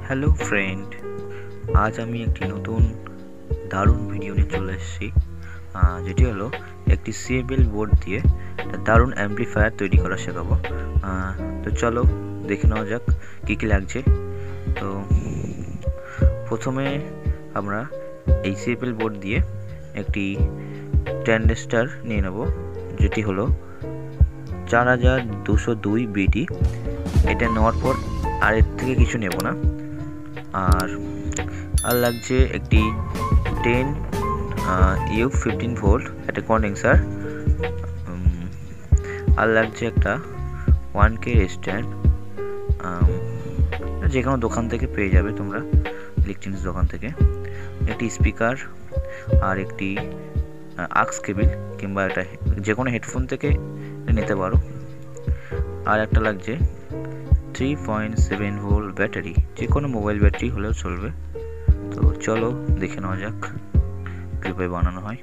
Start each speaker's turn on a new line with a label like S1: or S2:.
S1: Hello friend, আজ আমি একটি নতুন দারুণ ভিডিও নিয়ে চলে এসেছি, যেটি হলো একটি সিএবিএল বোর্ড দিয়ে একটা দারুণ অ্যাম্পলিফায়ার তৈরি করা শেখাবো। তো চলো দেখে নেওয়া যাক কী কী লাগছে। তো প্রথমে আমরা এই সিএবিএল বোর্ড দিয়ে একটি ট্রানজিস্টর নিয়ে নেব, যেটি হলো 4202 বিডি। এটা নেওয়ার পর আর এর থেকে কিছু নেব না। আর লাগছে একটি 10 U15 ভোল্ট একটা কন্ডেন্সার। আর লাগছে একটা 1K স্ট্যান্ড, যে কোনো দোকান থেকে পেয়ে যাবে তোমরা, ইলেকট্রনিক্স দোকান থেকে। একটি স্পিকার আর একটি আক্স কেবিল কিংবা একটা যে কোনো হেডফোন থেকে নিতে পারো। আর একটা লাগছে 3.7 ভোল্ট ব্যাটারি, যে কোনো মোবাইল ব্যাটারি হলেও চলবে। তো চলো দেখে নেওয়া যাক কীভাবে বানানো হয়।